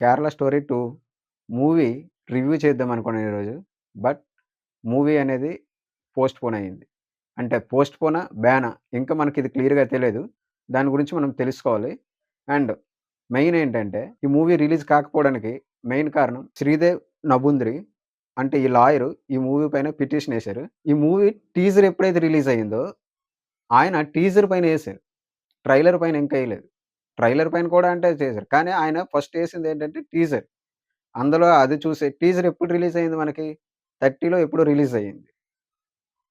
'Kerala story 2' movie review చేద్దామనుకున్నాను ఈరోజు. But movie అనేది postpone అయింది. అంటే పోస్ట్‌పోనా? బ్యానా? ఇంకా మనకిది క్లియర్‌గా తెలీదు. దాని గురించి మనం తెలుసుకోవాలి. అండ్ మెయిన్ ఏంటంటే, ఈ మూవీ రిలీజ్ కాకపోవడానికి మెయిన్ కారణం 'శ్రీదేవ్ నబుంద్రి' అంటే ఈ లాయరు ఈ మూవీ పైన పిటిషన్ ఏశారు. ఈ మూవీ టీజర్ ఎప్పుడైతే రిలీజ్ అయిందో, ఆయన టీజర్ పైన ఏశారు. ట్రైలర్ పైన ఇంకా ఎయలేదు. ట్రైలర్ పైన కూడా అంటే చేశారు. కానీ ఆయన ఫస్ట్ ఏసిందేంటంటే టీజర్. అందులో అది చూసి టీజర్ ఎప్పుడు రిలీజ్ అయింది మనకి 30లో ఎప్పుడో రిలీజ్ అయ్యింది.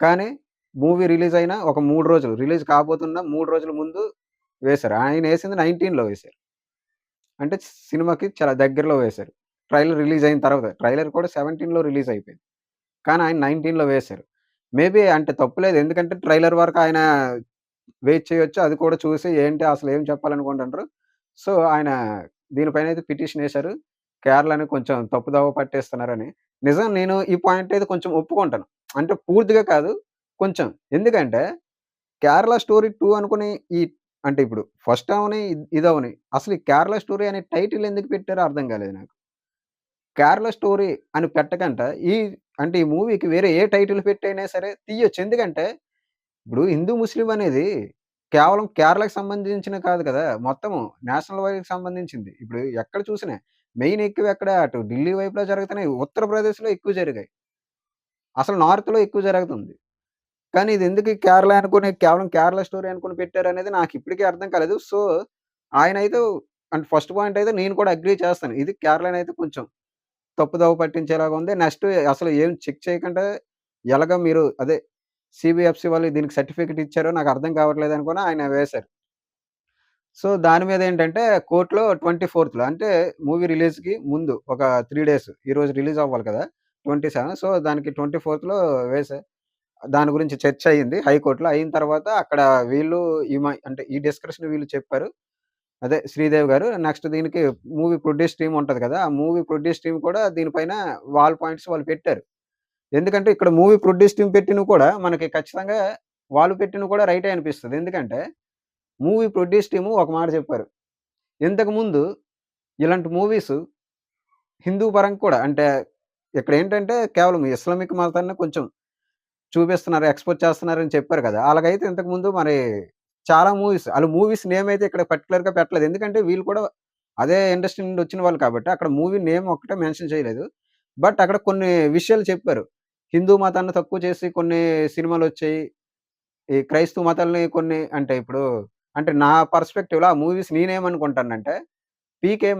కానీ మూవీ రిలీజ్ అయిన ఒక 3 రోజులు రిలీజ్ కాబోతున్న 3 రోజుల ముందు వేశారు. ఆయనేసింది 19లో వేశారు. అంటే సినిమాకి చాలా దగ్గరలో వేశారు. ట్రైలర్ రిలీజ్ అయిన తర్వాత. ట్రైలర్ కూడా 17లో రిలీజ్ అయిపోయింది. కానీ ఆయన 19లో వేశారు. మేబీ అంటే తప్పు లేదు. ఎందుకంటే ట్రైలర్ వరకు ఆయన వెయిట్ చేయొచ్చు. అది కూడా చూసి ఏంటి అసలు ఏం చెప్పాలనుకుంటుండ్రు. సో, ఆయన దీనిపైనైతే పిటిషన్ ఏశారు. కేరళని కొంచెం తప్పుదోవ పట్టేస్తున్నారని. నిజం నేను ఈ పాయింట్ అయితే కొంచెం ఒప్పుకుంటాను. అంటే పూర్తిగా కాదు. కొంచెం. ఎందుకంటే 'కేరళ స్టోరీ 2' అనుకుని అంటే ఇప్పుడు ఫస్ట్ అవని, ఇదవని అసలు ఈ 'కేరళ స్టోరీ' అనే టైటిల్ ఎందుకు పెట్టారో అర్థం కాలేదు నాకు. 'కేరళ స్టోరీ' అని పెట్టకంట అంటే ఈ మూవీకి వేరే ఏ టైటిల్ పెట్టైనా సరే తీయొచ్చు. ఎందుకంటే ఇప్పుడు హిందూ, ముస్లిం అనేది కేవలం కేరళకి సంబంధించిన కాదు కదా! మొత్తము నేషనల్ వైడ్‌కి సంబంధించింది. ఇప్పుడు ఎక్కడ చూసినా మెయిన్ ఎక్కువెక్కడ అటు ఢిల్లీ వైపులో జరుగుతున్నాయి. ఉత్తరప్రదేశ్‌లో ఎక్కువ జరిగాయి. అసలు నార్త్‌లో ఎక్కువ జరుగుతుంది. కానీ ఇదెందుకు కేరళ అనుకుని కేవలం కేరళ స్టోరీ అనుకుని పెట్టారనేది నాకిప్పటికి అర్థం కాలేదు. సో, ఆయనైతే అంటే ఫస్ట్ పాయింట్ అయితే నేను కూడా అగ్రీ చేస్తాను. ఇది కేరళనైతే కొంచెం తప్పుదోవ పట్టించేలాగా ఉంది. నెక్స్ట్ అసలు ఏం చెక్ చేయకుండా ఎలాగా మీరు అదే సీబీఎఫ్‌సీ వాళ్ళు దీనికి సర్టిఫికేట్ ఇచ్చారో నాకు అర్థం కావట్లేదనుకోని ఆయన వేశారు. సో, దాని మీదేంటంటే కోర్ట్‌లో 24థ్‌లో అంటే మూవీ రిలీజ్‌కి ముందు ఒక 3 డేస్ ఈరోజు రిలీజ్ అవ్వాలి కదా! 27 సో, దానికి 24థ్‌లో వేశా. దాని గురించి చర్చ అయింది హైకోర్ట్‌లో. అయిన తర్వాత అక్కడ వీళ్ళు అంటే ఈ డిస్కషన్ వీళ్ళు చెప్పారు. అదే శ్రీదేవి గారు. నెక్స్ట్ దీనికి మూవీ ప్రొడ్యూస్ టీమ్ ఉంటది కదా! ఆ మూవీ ప్రొడ్యూస్ టీమ్ కూడా దీనిపైన వాళ్ళ పాయింట్స్ వాళ్ళు పెట్టారు. ఎందుకంటే ఇక్కడ మూవీ ప్రొడ్యూస్ టీమ్ పెట్టినవి కూడా మనకి ఖచ్చితంగా వాళ్ళు పెట్టినవి కూడా రైటే అనిపిస్తది. ఎందుకంటే మూవీ ప్రొడ్యూస్ టీము ఒక మాట చెప్పారు. ఇంతకుముందు ఇలాంటి మూవీస్ హిందూ పరంగా కూడా అంటే ఇక్కడేంటంటే కేవలం ఇస్లామిక్ మతాన్ని కొంచెం చూపిస్తున్నారు, ఎక్స్‌పోజ్ చేస్తున్నారని చెప్పారు కదా! అలాగైతే ఇంతకుముందు మరి చాలా మూవీస్ ఆళ్ళు మూవీస్ నేమ్ అయితే ఇక్కడ పర్టిక్యులర్‌గా పెట్టలేదు. ఎందుకంటే వీళ్ళు కూడా అదే ఇండస్ట్రీ నుండి వచ్చిన వాళ్ళు కాబట్టి అక్కడ మూవీ నేమ్ ఒక్కటే మెన్షన్ చేయలేదు. బట్ అక్కడ కొన్ని విషయాలు చెప్పారు. హిందూ మతాన్ని తక్కువ చేసి కొన్ని సినిమాలొచ్చాయి. ఈ క్రైస్తవ మతాల్ని కొన్ని అంటే ఇప్పుడు అంటే నా పర్స్‌పెక్టివ్‌లో ఆ మూవీస్ నేనేమనుకుంటానంటే, 'పీకే'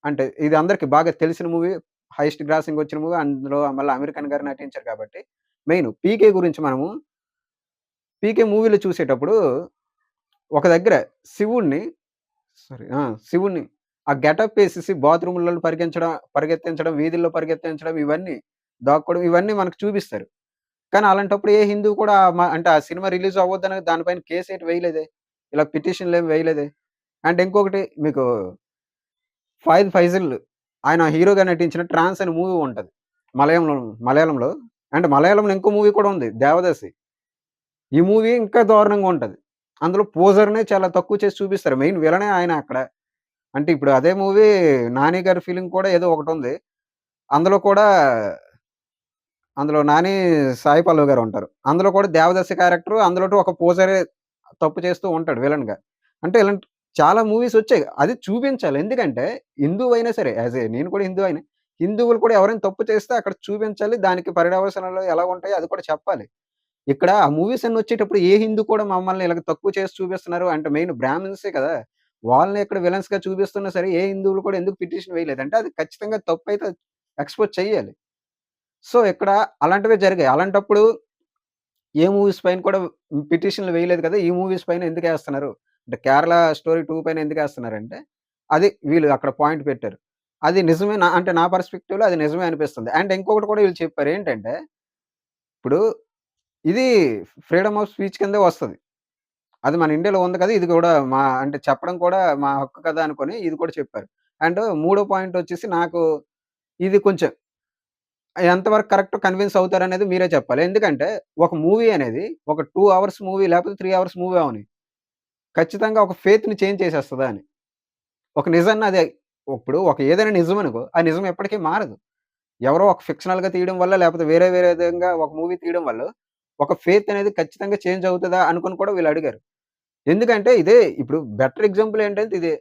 అంటే ఇది అందరికి బాగా తెలిసిన మూవీ. హైయెస్ట్ గ్రాసింగ్ వచ్చిన మూవీ. అందులో మళ్ళీ అమీర్ ఖాన్ గారు నటించారు కాబట్టి, మెయిన్ 'పీకే' గురించి మనము 'పీకే' మూవీలో చూసేటప్పుడు ఒక దగ్గర శివుడిని సారీ శివుడిని ఆ గెటప్ ఏసేసి బాత్రూమ్‌లలో పరిగెత్తించడం, వీధుల్లో పరిగెత్తించడం ఇవన్నీ దాక్కోవడం ఇవన్నీ మనకు చూపిస్తారు. కానీ అలాంటప్పుడు ఏ హిందువు కూడా అంటే ఆ సినిమా రిలీజ్ అవ్వొద్దని దానిపైన కేసేటి వేయలేదే. ఇలా పిటిషన్‌లేమి వేయలేదే. అండ్ ఇంకొకటి మీకు 'ఫాయిద్ ఫైజల్' ఆయన హీరోగా నటించిన 'ట్రాన్స్' అనే మూవీ ఉంటది. మలయాంలో మలయాళంలో. అండ్ మలయాళంలో ఇంకో మూవీ కూడా ఉంది 'దేవదాసి.' ఈ మూవీ ఇంకా దారుణంగా ఉంటది. అందులో 'పోజర్‌నే' చాలా తక్కువ చేసి చూపిస్తారు. మెయిన్ విలనే ఆయన అక్కడ. అంటే ఇప్పుడు అదే మూవీ 'నాని' గారి ఫిల్మ్ కూడా ఏదో ఒకటుంది. అందులో కూడా అందులో 'నాని', 'సాయి పల్లవి' గారు ఉంటారు. అందులో కూడా 'దేవదాసి' క్యారెక్టర్ అందులోటు ఒక పోజరే తప్పు చేస్తూ ఉంటాడు విలన్‌గా. అంటే ఇలాంటి చాలా మూవీస్ వచ్చాయి. అది చూపించాలి. ఎందుకంటే హిందువైనా సరే నేను కూడా హిందువైనే. హిందువులు కూడా ఎవరైనా తప్పు చేస్తే అక్కడ చూపించాలి. దానికి పర్యవసానాలు ఎలా ఉంటాయో అది కూడా చెప్పాలి. ఇక్కడ ఆ మూవీస్ అన్ని వచ్చేటప్పుడు ఏ హిందూ కూడా మమ్మల్ని ఇలాగ తక్కువ చేసి చూపిస్తున్నారు అంటే మెయిన్ బ్రాహ్మిన్సే కదా! వాళ్ళని ఇక్కడ విలన్స్‌గా చూపిస్తున్నా సరే ఏ హిందువులు కూడా ఎందుకు పిటిషన్ వేయలేదు. అంటే అది ఖచ్చితంగా తప్పైతే ఎక్స్‌పోజ్ చేయాలి. సో, ఇక్కడ అలాంటివే జరిగాయి. అలాంటప్పుడు ఏ మూవీస్ పైన కూడా పిటిషన్‌లు వేయలేదు కదా! ఈ మూవీస్ పైన ఎందుకేస్తున్నారు? అంటే 'కేరళ స్టోరీ 2' పైన ఎందుకేస్తున్నారంటే, అది వీళ్ళు అక్కడ పాయింట్ పెట్టారు. అది నిజమే అంటే నా పర్స్‌పెక్టివ్‌లో అది నిజమే అనిపిస్తుంది. అండ్ ఇంకొకటి కూడా వీళ్ళు చెప్పారు. ఏంటంటే, ఇప్పుడు ఇది ఫ్రీడమ్ ఆఫ్ స్పీచ్ కిందే వస్తది. అది మన ఇండియాలో ఉంది కదా! ఇది కూడా అంటే చెప్పడం కూడా మా హక్కు కదా! అనుకోని ఇది కూడా చెప్పారు. అండ్ మూడో పాయింట్ వచ్చేసి నాకు ఇది కొంచెం ఎంతవరకు కరెక్టో కన్విన్స్ అవుతారనేది మీరే చెప్పాలి. ఎందుకంటే ఒక మూవీ అనేది ఒక 2 అవర్స్ మూవీ లేకపోతే 3 అవర్స్ మూవీ అవని. ఖచ్చితంగా ఒక ఫెయిత్‌ని చేంజ్ చేసేస్తదా అని. ఒక నిజాన్ని అది ఇప్పుడు ఒక ఏదైనా నిజమనుకో, ఆ నిజం ఎప్పటికీ మారదు. ఎవరో ఒక ఫిక్షనల్‌గా తీయడం వల్ల, లేపోతే వేరే వేరే విధంగా ఒక మూవీ తీయడం వల్లో, ఒక ఫెయిత్ అనేది ఖచ్చితంగా చేంజ్ అవుతదా అనుకోని కూడా వీళ్ళడిగారు. ఎందుకంటే ఇదే ఇప్పుడు బెటర్ ఎగ్జాంపుల్ ఏంటంటే ఇదే.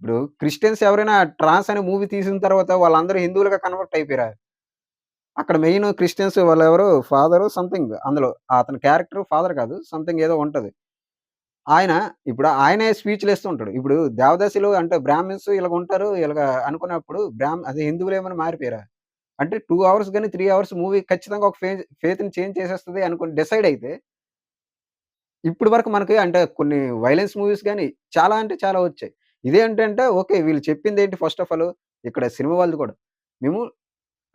ఇప్పుడు క్రిస్టియన్స్ ఎవరైనా 'ట్రాన్స్' అనే మూవీ తీసిన తర్వాత వాళ్ళందరూ హిందువులుగా కన్వర్ట్ అయిపోయారా? అక్కడ మెయిన్ క్రిస్టియన్స్ వాళ్ళెవరో ఫాదరో సంథింగ్ అందులో అతని క్యారెక్టర్ ఫాదర్ కాదు. సంథింగ్ ఏదో ఉంటది. ఆయన ఇప్పుడు ఆయనే స్పీచ్‌లు ఇస్తూ ఉంటాడు. ఇప్పుడు దేవదాసిలు అంటే బ్రాహ్మిన్స్ ఇలాగుంటారు. ఇలాగ అనుకున్నప్పుడు అదే హిందువులేమన్నా మారిపోయారా? అంటే 2 అవర్స్ గాని, 3 అవర్స్ మూవీ ఖచ్చితంగా ఒక ఫెయిత్‌ని చేంజ్ చేసేస్తది అనుకోని డిసైడ్ అయితే, ఇప్పటి వరకు మనకి అంటే కొన్ని వయలెన్స్ మూవీస్ గాని చాలా అంటే చాలా వచ్చాయి. ఇదేంటంటే ఓకే. వీళ్ళు చెప్పిందేంటి ఫస్ట్ ఆఫ్ ఆల్ ఇక్కడ సినిమా వాళ్ళది కూడా. మేము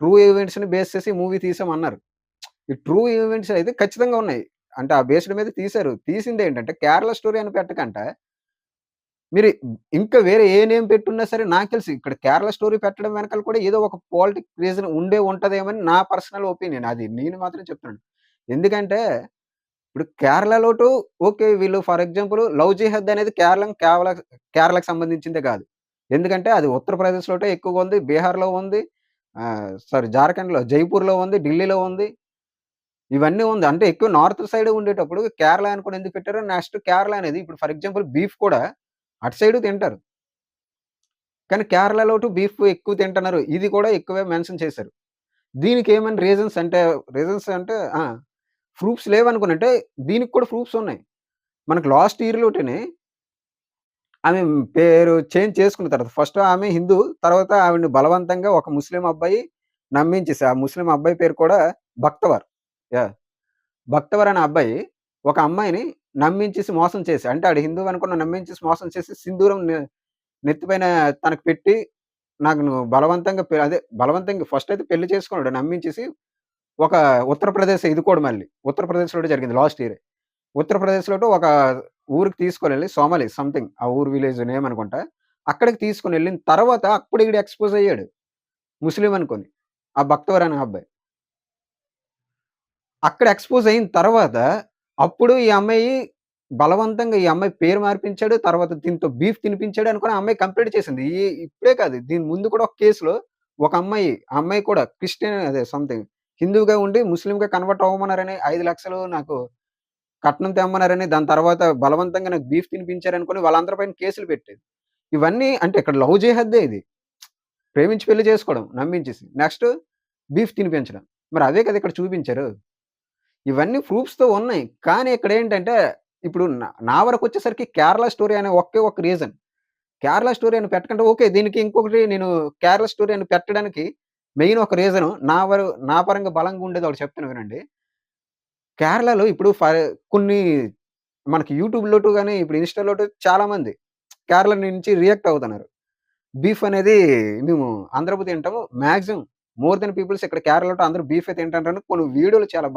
ట్రూ ఈవెంట్స్‌ని బేస్ చేసి మూవీ తీసామన్నారు. ఈ ట్రూ ఈవెంట్స్ అయితే ఖచ్చితంగా ఉన్నాయి. అంటే ఆ బేస్డ్ మీద తీశారు. తీసిందేంటంటే కేరళ స్టోరీ అని పెట్టకంట మీరు ఇంకా వేరే ఏ నేమ్ పెట్టున్నా సరే నాకు తెలిసి ఇక్కడ కేరళ స్టోరీ పెట్టడం వెనకాల కూడా ఏదో ఒక పాలిటిక్ రీజన్ ఉంటదేమోని నా పర్సనల్ ఒపీనియన్. అది నేను మాత్రం చెప్తున్నాను. ఎందుకంటే ఇప్పుడు కేరళలో ఓకే. వీళ్ళు ఫర్ ఎగ్జాంపుల్ 'లవ్ జిహాద్' అనేది కేరళకి సంబంధించిందే కాదు. ఎందుకంటే అది ఉత్తరప్రదేశ్‌లోటే ఎక్కువగా ఉంది. బీహార్‌లో ఉంది. సారీ జార్ఖండ్‌లో జైపూర్‌లో ఉంది. ఢిల్లీలో ఉంది. ఇవన్నీ ఉంది. అంటే ఎక్కువ నార్త్ సైడే ఉండేటప్పుడు కేరళ అని కూడా ఎందుకు పెట్టారో నెక్స్ట్ కేరళ అనేది ఇప్పుడు ఫర్ ఎగ్జాంపుల్ బీఫ్ కూడా అటు సైడు తింటారు. కానీ కేరళలో బీఫ్ ఎక్కువ తింటున్నారు. ఇది కూడా ఎక్కువే మెన్షన్ చేశారు. దీనికేమైనా రీజన్స్ అంటే ప్రూఫ్స్ లేవనుకోని అంటే దీనికి కూడా ప్రూఫ్స్ ఉన్నాయి. మనకు లాస్ట్ ఇయర్‌లోటనే ఆమె పేరు చేంజ్ చేసుకున్న తర్వాత ఫస్ట్ ఆమె హిందూ. తర్వాత ఆవిడని బలవంతంగా ఒక ముస్లిం అబ్బాయి నమ్మించేసి, ఆ ముస్లిం అబ్బాయి పేరు కూడా బక్తవర్. యాహ్! బక్తవర్ అనే అబ్బాయి ఒక అమ్మాయిని నమ్మించేసి మోసం చేసి అంటే ఆడు హిందువు అనుకుని నమ్మించేసి మోసం చేసి సింధూరం నెత్తి పైన తనకు పెట్టి నాకు నువ్వు బలవంతంగా బలవంతంగా ఫస్ట్ అయితే పెళ్లి చేసుకున్నాడు నమ్మించేసి ఒక ఉత్తరప్రదేశ్ ఇది కూడా మళ్ళీ. ఉత్తరప్రదేశ్‌లోనే జరిగింది లాస్ట్ ఇయరే. ఉత్తరప్రదేశ్‌లోటు ఒక ఊరికి తీసుకొనెళ్ళి సోమాలి సంథింగ్ ఆ ఊరు విలేజ్ నేమ్ అనుకుంటా. అక్కడికి తీసుకొనెళ్ళిన తర్వాత అప్పుడు ఈడు ఎక్స్‌పోజ్ అయ్యాడు. ముస్లిం అనుకోని. ఆ బక్తవర్ అనే అబ్బాయి. అక్కడ ఎక్స్‌పోజ్ అయిన తర్వాత అప్పుడు ఈ అమ్మాయి బలవంతంగా ఈ అమ్మాయి పేరు మార్పించాడు. తర్వాత దీనితో బీఫ్ తినిపించాడు అనుకోని ఆ అమ్మాయి కంప్లెయింట్ చేసింది. ఇప్పుడే కాదు దీని ముందు కూడా ఒక కేస్‌లో ఒక అమ్మాయి, ఆ అమ్మాయి కూడా క్రిస్టియన్ అదే సంథింగ్ హిందువుగా ఉండి ముస్లింగా కన్వర్ట్ అవ్వమన్నారని 5,00,000 నాకు కట్నం తెమ్మన్నారని, దాని తర్వాత బలవంతంగా నాకు బీఫ్ తినిపించారనుకోని వాళ్ళందరి పైన కేసులు పెట్టేది. ఇవన్నీ అంటే ఇక్కడ లవ్ జిహాద్దే ఇది. ప్రేమించి పెళ్లి చేసుకోవడం నమ్మించేసి. నెక్స్ట్ బీఫ్ తినిపించడం. మరి అవే కదా ఇక్కడ చూపించారు. ఇవన్నీ ప్రూఫ్స్‌తో ఉన్నాయి. కానీ ఇక్కడేంటంటే ఇప్పుడు నా వరకొచ్చేసరికి కేరళ స్టోరీ అనే ఒకే ఒక్క రీజన్. కేరళ స్టోరీ అని పెట్టకంటే ఓకే. దీనికి ఇంకొకటి నేను కేరళ స్టోరీ అని పెట్టడానికి మెయిన్ ఒక రీజను నా పరంగా బలంగా ఉండేది ఒకటి చెప్తాను వినండి. కేరళలో ఇప్పుడు కొన్ని మనకి యూట్యూబ్‌లోటు గాని, ఇప్పుడు ఇన్‌స్టా‌లోటు చాలామంది కేరళ నుంచి రియాక్ట్ అవుతున్నారు. బీఫ్ అనేది మేము అందరము తింటాము. మాక్సిమం మోర్ దెన్ పీపుల్స్ ఇక్కడ కేరళలో అందరూ బీఫే తింటారని కొన్ని వీడియోలు చాలా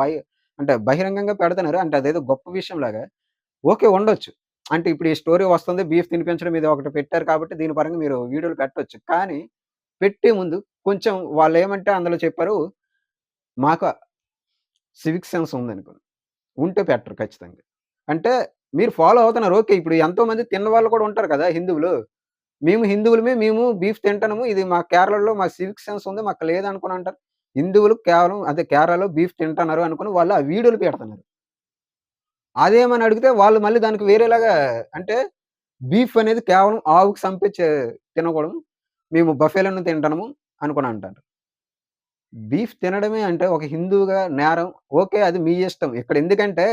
అంటే బహిరంగంగా పెడుతున్నారు. అంటే అదేదో గొప్ప విషయంలాగా. ఓకే. ఉండొచ్చు. అంటే ఇప్పుడు ఈ స్టోరీ వస్తుంది. బీఫ్ తినిపించడం ఇది ఒకటి పెట్టారు కాబట్టి దీని పరంగా మీరు వీడియోలు పెట్టొచ్చు. కానీ పెట్టే ముందు కొంచెం వాళ్ళేమంటే అందులో చెప్పారు. మాకు సివిక్ సెన్స్ ఉందనుకోని. ఉంటే పెట్టరు ఖచ్చితంగా. అంటే మీరు ఫాలో అవుతున్నారు. ఓకే. ఇప్పుడు ఎంతోమంది తిన్నవాళ్ళు కూడా ఉంటారు కదా! హిందువులు. మేము హిందువులమే. మేము బీఫ్ తింటున్నాము. ఇది మా కేరళలో మా సివిక్ సెన్స్ ఉంది. మాకు లేదనుకోని అంటారు. హిందువులు కేవలం అదే కేరళలో బీఫ్ తింటున్నారు అనుకోని వాళ్ళు ఆ వీడియోలు పెడుతున్నారు. అదేమని అడిగితే వాళ్ళు మళ్ళీ దానికి వేరేలాగా అంటే బీఫ్ అనేది కేవలం ఆవుకి తినకూడదు. మేము బఫెలోను తింటున్నాము అనుకోని అంటారు. బీఫ్ తినడమే అంటే ఒక హిందువుగా నేరం. ఓకే. అది మీ ఇష్టం. ఇక్కడ ఎందుకంటే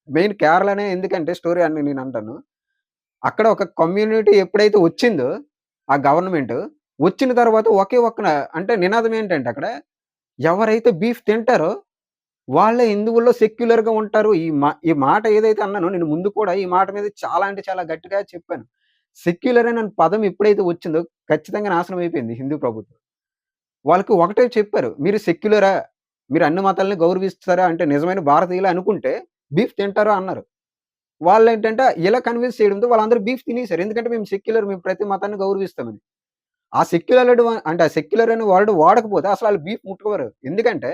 మెయిన్ కేరళనే ఎందుకంటే స్టోరీ అని నేనంటాను. అక్కడ ఒక కమ్యూనిటీ ఎప్పుడైతే వచ్చిందో ఆ గవర్నమెంట్ వచ్చిన తర్వాత ఒకే ఒక్క అంటే నినాదం ఏంటంటే అక్కడ ఎవరైతే బీఫ్ తింటారో వాళ్ళే హిందువుల్లో సెక్యులర్‌గా ఉంటారు. ఈ మాట ఏదైతే అన్నానో నేను ముందు కూడా ఈ మాట మీద చాలా అంటే చాలా గట్టిగా చెప్పాను. సెక్యులర్ అనే పదం ఎప్పుడైతే వచ్చిందో ఖచ్చితంగా నాశనం అయిపోయింది హిందూ ప్రభుత్వం. వాళ్ళకి ఒకటే చెప్పారు. మీరు సెక్యులరా? మీరు అన్ని మతాల్ని గౌరవిస్తారా? అంటే నిజమైన భారతీయులే అనుకుంటే బీఫ్ తింటారా అన్నారు. వాళ్ళేంటంటే ఇలా కన్విన్స్ చేయడంతో వాళ్ళందరూ బీఫ్ తినేసారు. ఎందుకంటే మేము సెక్యులర్ మేము ప్రతి మతాన్ని గౌరవిస్తామని. ఆ సెక్యులర్ అనే వర్డ్ వాడకపోతే అసలు ఆళ్ళు బీఫ్ ముట్టుకోరు. ఎందుకంటే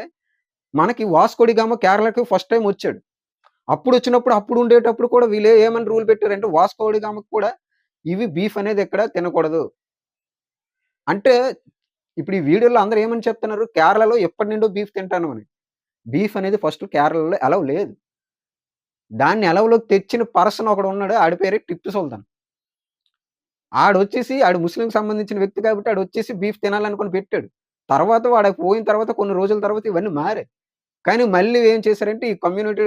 మనకి వాస్కో డి గామా కేరళకి ఫస్ట్ టైమ్ వచ్చాడు. అప్పుడొచ్చినప్పుడు అప్పుడు ఉండేటప్పుడు కూడా వీళ్ళు ఏమని రూల్ పెట్టారంటే వాస్కో డి గామాకి కూడా ఇవి బీఫ్ అనేది ఎక్కడ తినకూడదు అంటే ఇప్పుడు ఈ వీడియోలో అందరూ ఏమని చెప్తున్నారు? కేరళలో ఎప్పటినుండో బీఫ్ తింటాను అని. బీఫ్ అనేది ఫస్ట్ కేరళలో అలౌ లేదు. దాన్ని అలౌలోకి తెచ్చిన పర్సన్ ఒకడున్నాడు. ఆడి పేరే టిప్పు సుల్తాన్. ఆడు ముస్లింకి సంబంధించిన వ్యక్తి కాబట్టి ఆడొచ్చేసి బీఫ్ తినాలనుకోని పెట్టాడు. తర్వాత వాడు పోయిన తర్వాత కొన్ని రోజుల తర్వాత ఇవన్నీ మారాయి. కానీ మళ్ళీ ఏం చేశారంటే ఈ కమ్యూనిటీ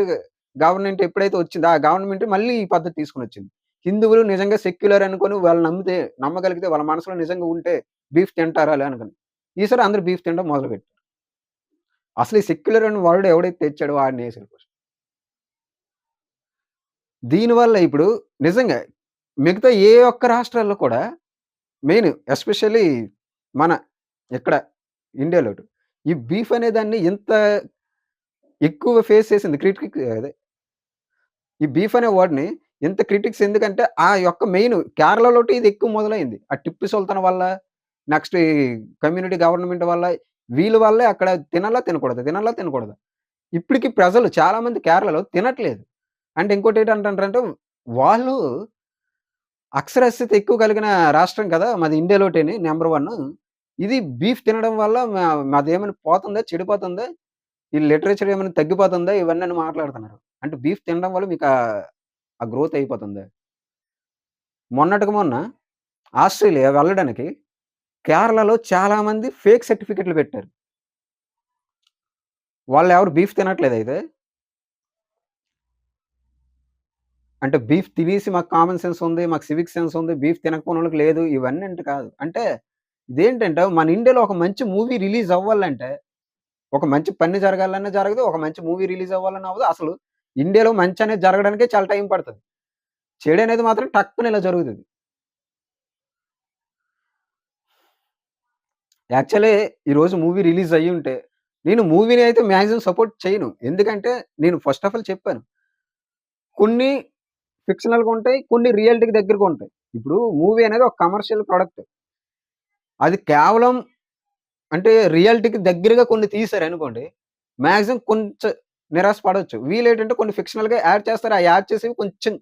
గవర్నమెంట్ ఎప్పుడైతే వచ్చిందో ఆ గవర్నమెంట్ మళ్ళీ ఈ పద్ధతి తీసుకొనొచ్చింది. హిందువులు నిజంగా సెక్యులర్ అనుకోని వాళ్ళు నమ్మగలిగితే వాళ్ళ మనసులో నిజంగా ఉంటే బీఫ్ తింటారాలే అనుకోని. ఈసారి అందరూ బీఫ్ తినడం మొదలుపెట్టారు. అసలు ఈ సెక్యులర్ అనే వర్డ్ ఎవడైతే తెచ్చాడో వాడినేసారు ఫస్ట్. దీనివల్ల ఇప్పుడు నిజంగా మిగతా ఏ ఒక్క రాష్ట్రాల్లో కూడా మెయిన్ ఎస్పెషల్లీ మన ఇక్కడ ఇండియాలోటు ఈ బీఫ్ అనే దాన్ని ఇంత ఎక్కువ ఫేస్ చేసింది అదే ఈ బీఫ్ అనే వర్డ్‌ని ఇంత క్రిటిక్స్ ఎందుకంటే ఆ యొక్క మెయిన్ కేరళలోటి ఇది ఎక్కువ మొదలైంది. ఆ టిప్పు సుల్తాన్ వల్ల, నెక్స్ట్ ఈ కమ్యూనిటీ గవర్నమెంట్ వల్ల, వీళ్ళ వల్లే అక్కడ తినాలా తినకూడదు, తినాలా తినకూడదు. ఇప్పటికి ప్రజలు చాలామంది కేరళలో తినట్లేదు. అంటే ఇంకోటేంటంటారంటే వాళ్ళు అక్షరాస్యత ఎక్కువ కలిగిన రాష్ట్రం కదా! మాది ఇండియాలోటేని నంబర్ 1. ఇది బీఫ్ తినడం వల్ల మాదేమైనా పోతుందా? చెడిపోతుందా? ఈ లిటరేచర్ ఏమైనా తగ్గిపోతుందా? ఇవన్నీ అని మాట్లాడుతున్నారు. అంటే బీఫ్ తినడం వల్ల మీకు ఆ గ్రోత్ అయిపోతుందా? మొన్నటికి మొన్న ఆస్ట్రేలియా వెళ్ళడానికి కేరళలో చాలా మంది ఫేక్ సర్టిఫికేట్‌లు పెట్టారు. వాళ్ళెవరు బీఫ్ తినట్లేదయితే. అంటే బీఫ్ తినేసి మాకు కామన్ సెన్స్ ఉంది, మాకు సివిక్ సెన్స్ ఉంది, బీఫ్ తినకపోనోళ్ళకి లేదు ఇవన్నీ అంటే కాదు. అంటే ఇదేంటంటే మన ఇండియాలో ఒక మంచి మూవీ రిలీజ్ అవ్వాలంటే, ఒక మంచి పని జరగాలన్నా జరగదు, ఒక మంచి మూవీ రిలీజ్ అవ్వాలన్నా అవ్వదు. అసలు ఇండియాలో మంచనేది జరగడానికే చాలా టైం పడతది. చెడనేది మాత్రం టక్కున ఇలా జరుగుతది. యాక్చువల్లీ ఈరోజు మూవీ రిలీజ్ అయ్యుంటే, నేను మూవీని అయితే మాక్సిమం సపోర్ట్ చేయను. ఎందుకంటే నేను ఫస్ట్ ఆఫ్ ఆల్ చెప్పాను. కొన్ని ఫిక్షనల్‌గా ఉంటాయి. కొన్ని రియాలిటీకి దగ్గరగా ఉంటాయి. ఇప్పుడు మూవీ అనేది ఒక కమర్షియల్ ప్రొడక్ట్. అది కేవలం అంటే రియాలిటీకి దగ్గరగా కొన్ని తీశారనుకోండి, మాక్సిమం కొంచెం నిరాశ పడొచ్చు. వీళ్ళేంటంటే కొన్ని ఫిక్షనల్‌గా యాడ్ చేస్తారు. ఆ యాడ్ చేసేవి కొంచెం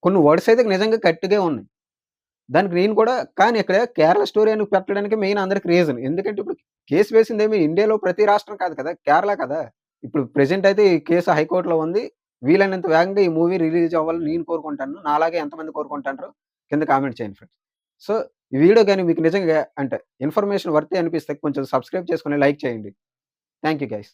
కొన్ని వర్డ్స్ అయితే నిజంగా గట్టిగే ఉన్నాయి. దానికి నేను కూడా కానీ ఇక్కడ కేరళ స్టోరీ అని పెట్టడానికి మెయిన్ అందరికి రీజన్. ఎందుకంటే ఇప్పుడు కేస్ వేసిందేమి ఇండియాలో ప్రతి రాష్ట్రం కాదు కదా! కేరళ కదా! ఇప్పుడు ప్రెజెంట్ అయితే ఈ కేసు హైకోర్ట్‌లో ఉంది. వీలైనంత వేగంగా ఈ మూవీ రిలీజ్ అవ్వాలని నేను కోరుకుంటాను. నాలాగే ఎంతమంది కోరుకుంటారో కింద కామెంట్ చేయండి ఫ్రెండ్స్. సో, ఈ వీడియో గాని మీకు నిజంగా అంటే ఇన్ఫర్మేషన్ వర్తీ అనిపిస్తే కొంచెం సబ్స్క్రైబ్ చేసుకొని లైక్ చేయండి. Thank you guys.